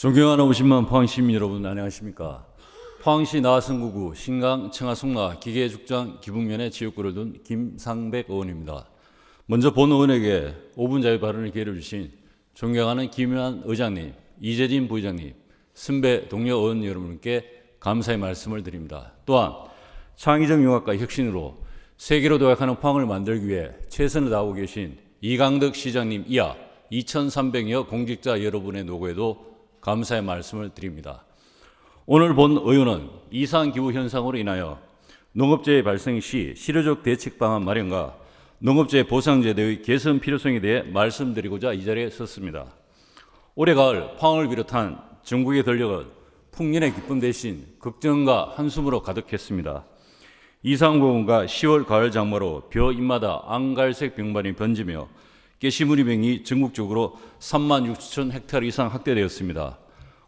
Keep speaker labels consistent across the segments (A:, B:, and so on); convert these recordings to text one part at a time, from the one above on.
A: 존경하는 50만 포항시민 여러분, 안녕하십니까? 포항시 나성구구 신강 청하송라 기계죽장 기북면에 지역구를 둔 김상백 의원입니다. 먼저 본 의원에게 5분 자유 발언의 기회를 주신 존경하는 김윤환 의장님, 이재진 부의장님, 선배 동료 의원 여러분께 감사의 말씀을 드립니다. 또한 창의적 융합과 혁신으로 세계로 도약하는 포항을 만들기 위해 최선을 다하고 계신 이강덕 시장님 이하 2,300여 공직자 여러분의 노고에도 감사의 말씀을 드립니다. 오늘 본 의원은 이상기후 현상으로 인하여 농업재해 발생 시 실효적 대책 방안 마련과 농업재해 보상제도의 개선 필요성에 대해 말씀드리고자 이 자리에 섰습니다. 올해 가을 포항을 비롯한 전국의 전력은 풍년의 기쁨 대신 걱정과 한숨으로 가득했습니다. 이상고온과 10월 가을 장마로 벼 잎마다 앙갈색 병반이 번지며 깨시무늬병이 전국적으로 36,000 헥타르 이상 확대되었습니다.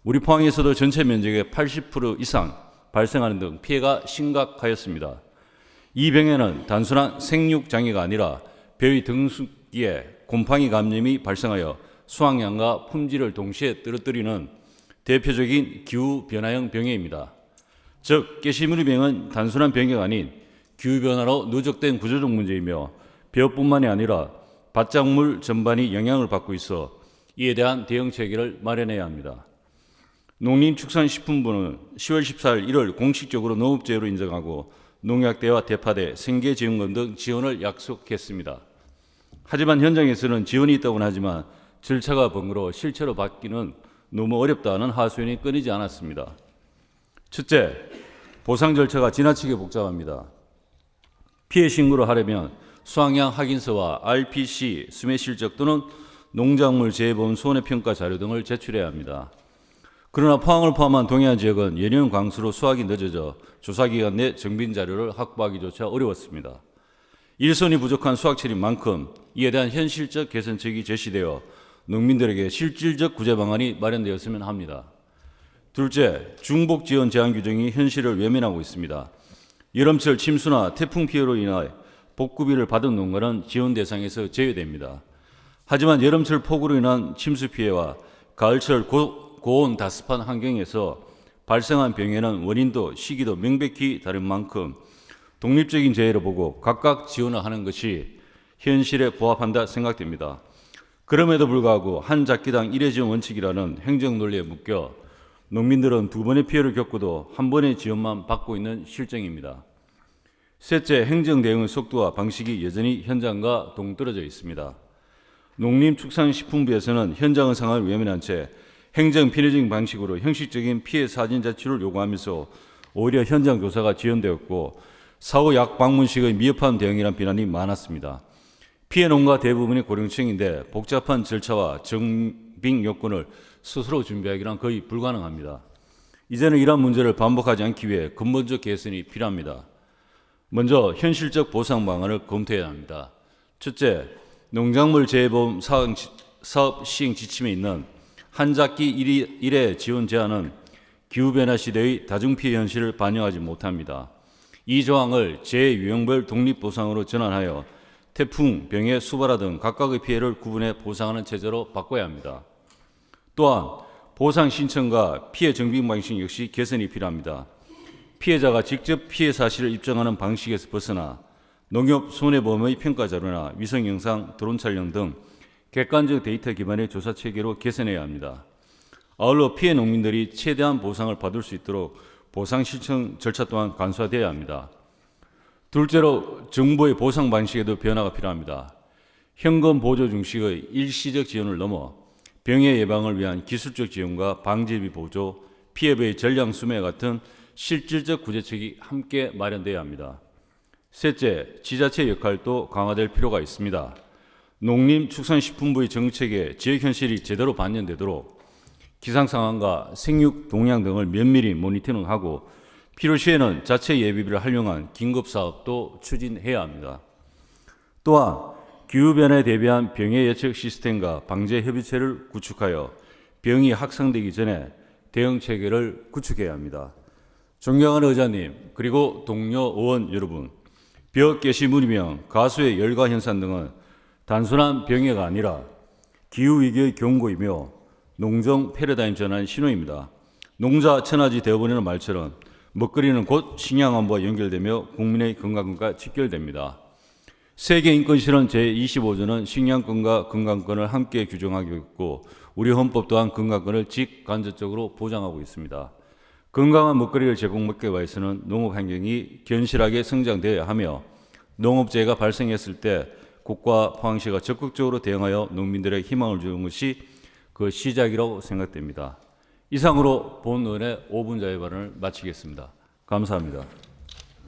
A: 우리 포항에서도 전체 면적의 80% 이상 발생하는 등 피해가 심각하였습니다. 이 병에는 단순한 생육장애가 아니라 벼의 등숙기에 곰팡이 감염이 발생하여 수확량과 품질을 동시에 떨어뜨리는 대표적인 기후변화형 병해입니다. 즉, 깨시무늬병은 단순한 병해가 아닌 기후변화로 누적된 구조적 문제이며 벼뿐만이 아니라 밭작물 전반이 영향을 받고 있어 이에 대한 대응 체계를 마련해야 합니다. 농림축산식품부는 10월 14일 1월 공식적으로 농업재해로 인정하고 농약대와 대파대, 생계지원금 등 지원을 약속했습니다. 하지만 현장에서는 지원이 있다고는 하지만 절차가 번거로워 실체로 받기는 너무 어렵다는 하소연이 끊이지 않았습니다. 첫째, 보상 절차가 지나치게 복잡합니다. 피해 신고를 하려면 수확량 확인서와 RPC, 수매 실적 또는 농작물 재해보험 손해평가 자료 등을 제출해야 합니다. 그러나 포항을 포함한 동해안 지역은 연이은 광수로 수확이 늦어져 조사기간 내 정빈 자료를 확보하기조차 어려웠습니다. 일손이 부족한 수확철인 만큼 이에 대한 현실적 개선책이 제시되어 농민들에게 실질적 구제 방안이 마련되었으면 합니다. 둘째, 중복 지원 제한 규정이 현실을 외면하고 있습니다. 여름철 침수나 태풍 피해로 인해 복구비를 받은 농가는 지원 대상에서 제외됩니다. 하지만 여름철 폭우로 인한 침수 피해와 가을철 고온 다습한 환경에서 발생한 병에는 원인도 시기도 명백히 다른 만큼 독립적인 재해로 보고 각각 지원을 하는 것이 현실에 부합한다 생각됩니다. 그럼에도 불구하고 한 작기당 1회 지원 원칙이라는 행정 논리에 묶여 농민들은 두 번의 피해를 겪고도 한 번의 지원만 받고 있는 실정입니다. 셋째, 행정 대응의 속도와 방식이 여전히 현장과 동떨어져 있습니다. 농림축산식품부에서는 현장의 상황을 외면한 채 행정 편의적 방식으로 형식적인 피해 사진 제출을 요구하면서 오히려 현장 조사가 지연되었고 사후 약 방문식의 미흡한 대응이란 비난이 많았습니다. 피해 농가 대부분이 고령층인데 복잡한 절차와 정빙 요건을 스스로 준비하기란 거의 불가능합니다. 이제는 이러한 문제를 반복하지 않기 위해 근본적 개선이 필요합니다. 먼저 현실적 보상 방안을 검토해야 합니다. 첫째, 농작물 재해보험 사업 시행 지침에 있는 한 작기 1회 지원 제한은 기후변화 시대의 다중피해 현실을 반영하지 못합니다. 이 조항을 재유형별 독립보상으로 전환하여 태풍, 병해, 수발화 등 각각의 피해를 구분해 보상하는 체제로 바꿔야 합니다. 또한 보상 신청과 피해 정빙 방식 역시 개선이 필요합니다. 피해자가 직접 피해 사실을 입증하는 방식에서 벗어나 농협 손해보험의 평가 자료나 위성 영상, 드론 촬영 등 객관적 데이터 기반의 조사 체계로 개선해야 합니다. 아울러 피해 농민들이 최대한 보상을 받을 수 있도록 보상 신청 절차 또한 간소화되어야 합니다. 둘째로 정부의 보상 방식에도 변화가 필요합니다. 현금 보조 중식의 일시적 지원을 넘어 병해 예방을 위한 기술적 지원과 방제비 보조, 피해의 전량 수매 같은 실질적 구제책이 함께 마련되어야 합니다. 셋째, 지자체 역할도 강화될 필요가 있습니다. 농림축산식품부의 정책에 지역 현실이 제대로 반영되도록 기상 상황과 생육 동향 등을 면밀히 모니터링하고 필요시에는 자체 예비비를 활용한 긴급 사업도 추진해야 합니다. 또한 기후변화에 대비한 병해 예측 시스템과 방제 협의체를 구축하여 병이 확산되기 전에 대응 체계를 구축해야 합니다. 존경하는 의장님, 그리고 동료 의원 여러분, 벼, 깨시무늬병, 가수의 열과 현상 등은 단순한 병해가 아니라 기후위기의 경고이며 농정 패러다임 전환 신호입니다. 농자 천하지 되어버리는 말처럼 먹거리는 곧 식량 안보와 연결되며 국민의 건강과 직결됩니다. 세계인권실현 제25조는 식량권과 건강권을 함께 규정하고 있고 우리 헌법 또한 건강권을 직간접적으로 보장하고 있습니다. 건강한 먹거리를 제공하기 위해서는 농업 환경이 견실하게 성장되어야 하며 농업재해가 발생했을 때 국가 포항시가 적극적으로 대응하여 농민들의 희망을 주는 것이 그 시작이라고 생각됩니다. 이상으로 본 의원의 5분 자유 발언을 마치겠습니다. 감사합니다.